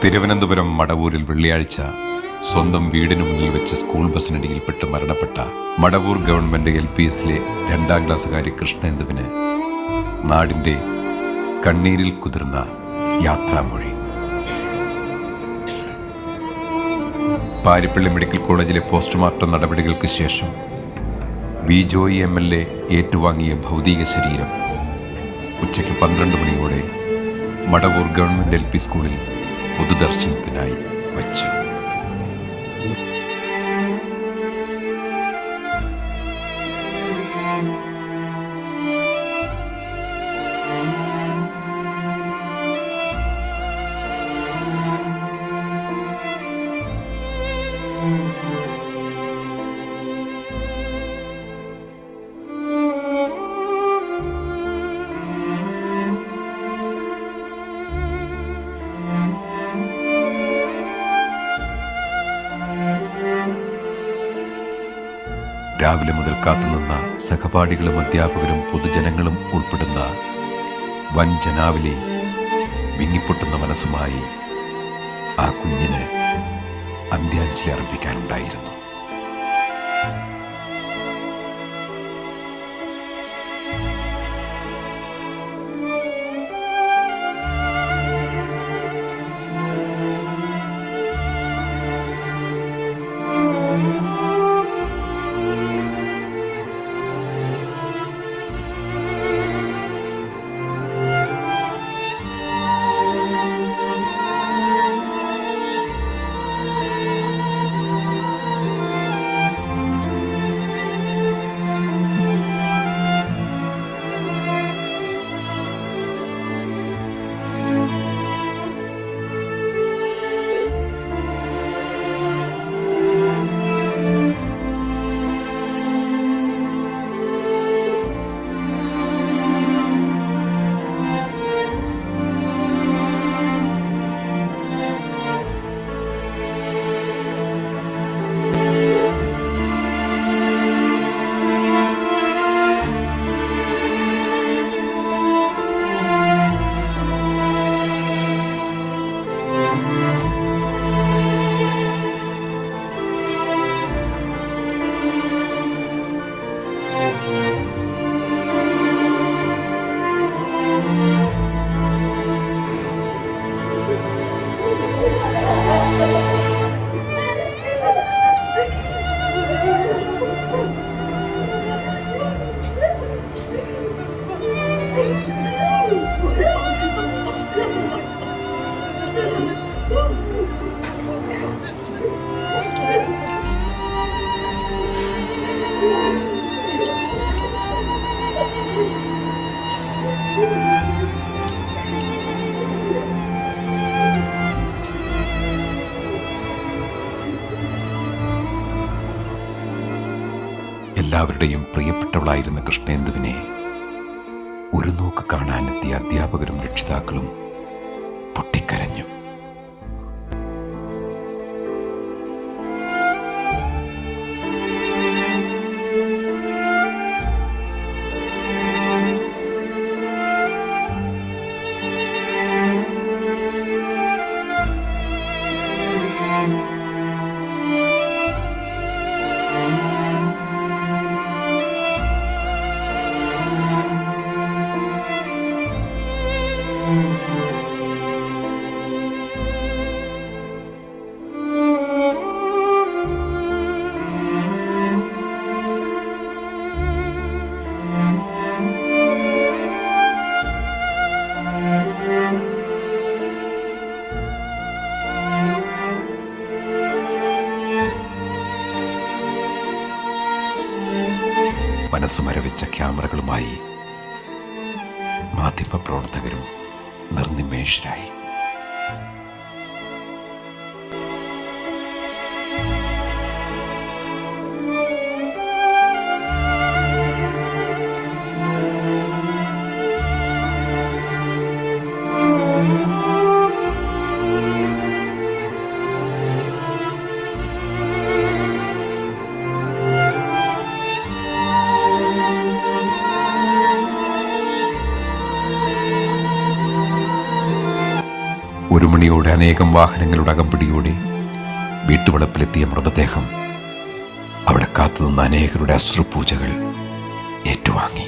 തിരുവനന്തപുരം മടവൂരിൽ വെള്ളിയാഴ്ച സ്വന്തം വീടിന് മുന്നിൽ വെച്ച് സ്കൂൾ ബസ്സിനടിയിൽപ്പെട്ട് മരണപ്പെട്ട മടവൂർ ഗവൺമെന്റ് LPSലെ 2ാം ക്ലാസ്സുകാരി കൃഷ്ണേന്ദുവിന് നാടിൻ്റെ കണ്ണീരിൽ കുതിർന്ന യാത്രാമൊഴി. പാരിപ്പള്ളി മെഡിക്കൽ കോളേജിലെ പോസ്റ്റ്മോർട്ടം നടപടികൾക്ക് ശേഷം ജോയി MLA ഏറ്റുവാങ്ങിയ ഭൗതിക ശരീരം ഉച്ചയ്ക്ക് 12 മണിയോടെ മടവൂർ ഗവൺമെന്റ് LP സ്കൂളിൽ പൊതുദർശനത്തിനായി വച്ചു. രാവിലെ മുതൽ കാത്തുനിന്ന സഹപാഠികളും അധ്യാപകരും പൊതുജനങ്ങളും ഉൾപ്പെടുന്ന വൻ ജനാവലി വിങ്ങിപ്പൊട്ടുന്ന മനസ്സുമായി ആ കുഞ്ഞിന് അന്ത്യാഞ്ജലി അർപ്പിക്കാനുണ്ടായിരുന്നു. എല്ലാവരുടെയും പ്രിയപ്പെട്ടവളായിരുന്ന കൃഷ്ണേന്ദുവിനെ ഒരു നോക്ക് കാണാനെത്തിയ അധ്യാപകരും രക്ഷിതാക്കളും പൊട്ടിക്കരഞ്ഞു. മനസ്സുമരവിച്ച ക്യാമറകളുമായി മാധ്യമപ്രവർത്തകരും നിർനിമേഷരായി. 1 മണിയോടെ അനേകം വാഹനങ്ങളുടെ അകമ്പടിയോടെ വീട്ടുവളപ്പിലെത്തിയ മൃതദേഹം അവിടെ കാത്തുനിന്ന അനേകരുടെ അശ്രുപൂജകൾ ഏറ്റുവാങ്ങി.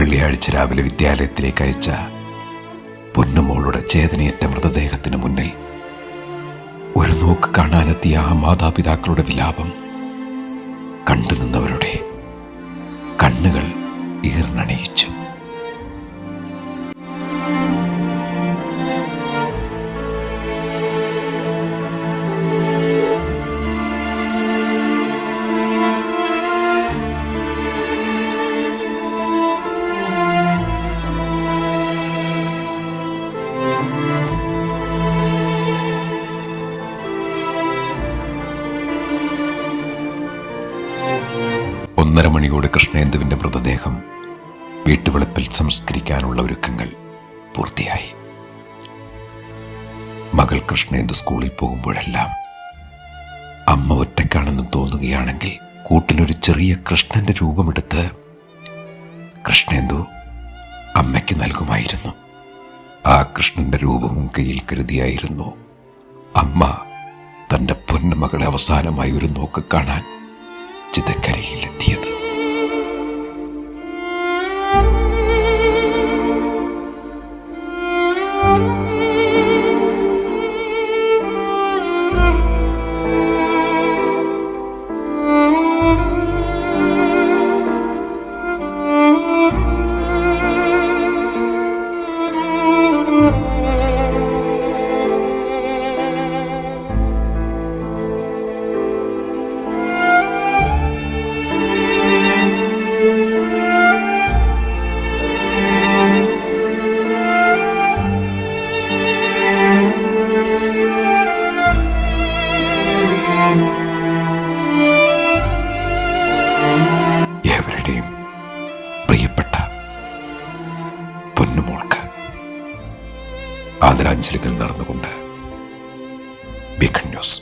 വെള്ളിയാഴ്ച രാവിലെ വിദ്യാലയത്തിലേക്ക് അയച്ച പൊന്നുമോളുടെ ചേതനയേറ്റ മൃതദേഹത്തിന് മുന്നിൽ ഒരു നോക്ക് കാണാനെത്തിയ ആ മാതാപിതാക്കളുടെ വിലാപം കണ്ടുനിന്നവരുടെ കണ്ണുകൾ ഈർന്നണിയിച്ചു. ഒന്നര മണിയോടെ കൃഷ്ണേന്ദുവിൻ്റെ മൃതദേഹം വീട്ടുവളപ്പിൽ സംസ്കരിക്കാനുള്ള ഒരുക്കങ്ങൾ പൂർത്തിയായി. മകൾ കൃഷ്ണേന്ദു സ്കൂളിൽ പോകുമ്പോഴെല്ലാം അമ്മ ഒറ്റയ്ക്കാണെന്ന് തോന്നുകയാണെങ്കിൽ കൂട്ടിനൊരു ചെറിയ കൃഷ്ണന്റെ രൂപമെടുത്ത് കൃഷ്ണേന്ദു അമ്മയ്ക്ക് നൽകുമായിരുന്നു. ആ കൃഷ്ണന്റെ രൂപവും കയ്യിൽ കരുതിയായിരുന്നു അമ്മ തൻ്റെ പൊന്നുമകളെ അവസാനമായി ഒരു നോക്ക് കാണാൻ ചിതക്കരയിലെത്തിയത്. പൊന്നുമോൾക്ക് ആദരാഞ്ജലികൾ നടന്നുകൊണ്ട് ബീക്കൺ ന്യൂസ്.